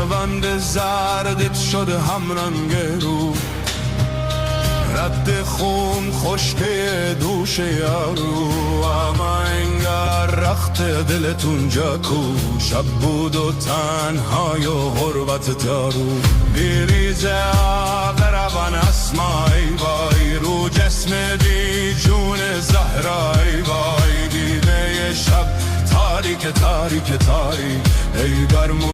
کمربند زردت شده همرنگ رو، رد خون خشکه دوش یارو. اما انگار رخت دلتون جاکو، شب بود و تنهای و غربت دارو. بیریز آقربان اسمای وای، رو جسم دی جون زهرای وای. دیده شب تاریک تاریک تاریک ای گرم